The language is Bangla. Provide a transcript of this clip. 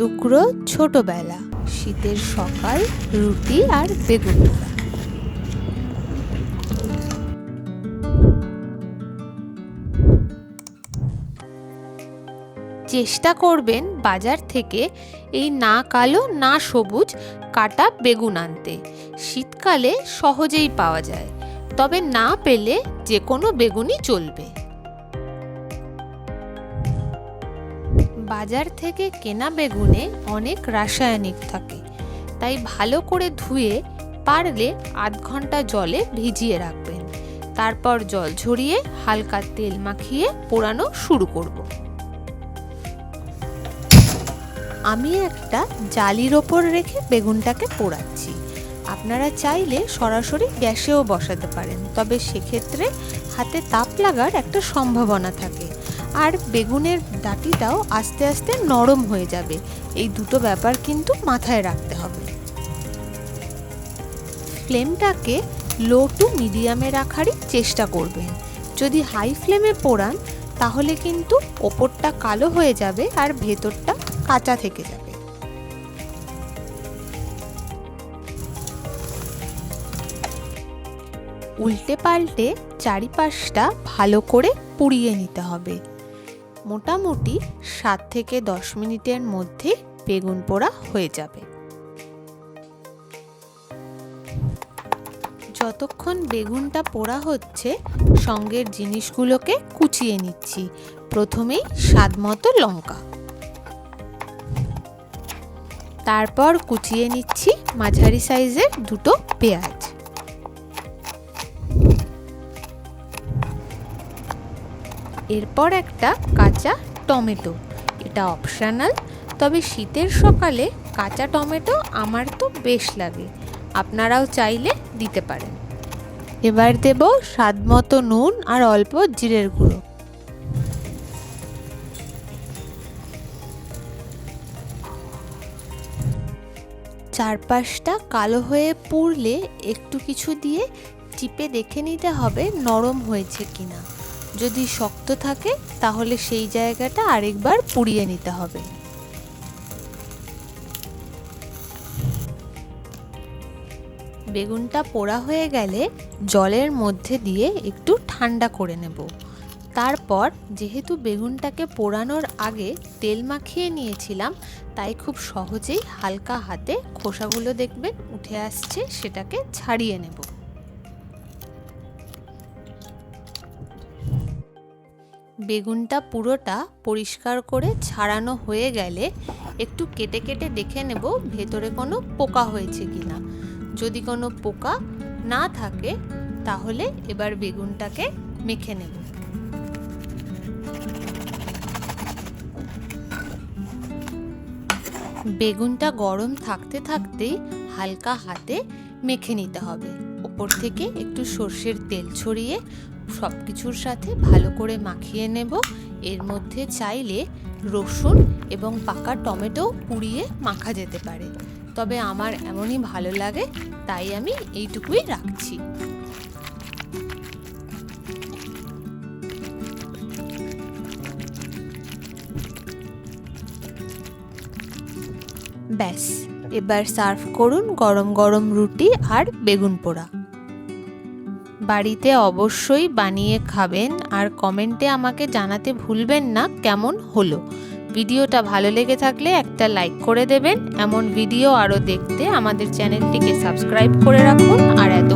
টুকরো ছোটবেলা, শীতের সকাল, রুটি আর বেগুন পোড়া। চেষ্টা করবেন বাজার থেকে এই না কালো না সবুজ কাটা বেগুন আনতে। শীতকালে সহজেই পাওয়া যায়, তবে না পেলে যে কোনো বেগুনই চলবে। বাজার থেকে কেনা বেগুনে অনেক রাসায়নিক থাকে, তাই ভালো করে ধুয়ে পারলে আধ ঘন্টা জলে ভিজিয়ে রাখবেন। তারপর জল ঝরিয়ে হালকা তেল মাখিয়ে পোড়ানো শুরু করব। আমি একটা জালির ওপর রেখে বেগুনটাকে পোড়াচ্ছি। আপনারা চাইলে সরাসরি গ্যাসেও বসাতে পারেন, তবে সেক্ষেত্রে হাতে তাপ লাগার একটা সম্ভাবনা থাকে, আর বেগুনের ডাঁটিটাও আস্তে আস্তে নরম হয়ে যাবে। এই দুটো ব্যাপার কিন্তু মাথায় রাখতে হবে। ফ্লেমটাকে লো টু মিডিয়ামে রাখারই চেষ্টা করবেন। যদি হাই ফ্লেমে পোড়ান তাহলে কিন্তু ওপরটা কালো হয়ে যাবে আর ভেতরটা কাঁচা থেকে যাবে। উল্টে পাল্টে চারিপাশটা ভালো করে পুড়িয়ে নিতে হবে। মোটামুটি 7 থেকে 10 মিনিটের মধ্যে বেগুন পোড়া হয়ে যাবে। যতক্ষণ বেগুনটা পোড়া হচ্ছে, সঙ্গের জিনিসগুলোকে কুচিয়ে নিচ্ছি। প্রথমেই স্বাদমতো লঙ্কা, তারপর কুচিয়ে নিচ্ছি মাঝারি সাইজের দুটো পেঁয়াজ, এরপর একটা কাঁচা টমেটো। এটা অপশনাল, তবে শীতের সকালে কাঁচা টমেটো আমার তো বেশ লাগে, আপনারাও চাইলে দিতে পারেন। এবার দেব স্বাদমতো নুন আর অল্প জিরের গুঁড়ো। চারপাশটা কালো হয়ে পুড়লে একটু কিছু দিয়ে চিপে দেখে নিতে হবে নরম হয়েছে কিনা। যদি শক্ত থাকে তাহলে সেই জায়গাটা আরেকবার পুড়িয়ে নিতে হবে। বেগুনটা পোড়া হয়ে গেলে জলের মধ্যে দিয়ে একটু ঠান্ডা করে নেব। তারপর যেহেতু বেগুনটাকে পোড়ানোর আগে তেল মাখিয়ে নিয়েছিলাম, তাই খুব সহজেই হালকা হাতে খোসাগুলো দেখবেন উঠে আসছে, সেটাকে ছাড়িয়ে নেব। বেগুনটা পুরোটা পরিষ্কার করে ছাড়ানো হয়ে গেলে একটু কেটে কেটে দেখে নেব ভেতরে কোনো পোকা হয়েছে কিনা। যদি কোনো পোকা না থাকে তাহলে এবার বেগুনটাকে মেখে নেব। বেগুনটা গরম থাকতে থাকতেই হালকা হাতে মেখে নিতে হবে। ওপর থেকে একটু সর্ষের তেল ছড়িয়ে সব কিছুর সাথে ভালো করে মাখিয়ে নেব। এর মধ্যে চাইলে রসুন এবং পাকা টমেটো পুড়িয়ে মাখা যেতে পারে, তবে আমার এমনই ভালো লাগে, তাই আমি এইটুকুই রাখছি। ব্যাস, এবার সার্ভ করুন গরম গরম রুটি আর বেগুন পোড়া। বাড়িতে অবশ্যই বানিয়ে খাবেন আর কমেন্টে আমাকে জানাতে ভুলবেন না কেমন হলো। ভিডিওটা ভালো লেগে থাকলে একটা লাইক করে দেবেন। এমন ভিডিও আরও দেখতে আমাদের চ্যানেলটিকে সাবস্ক্রাইব করে রাখুন। আর এত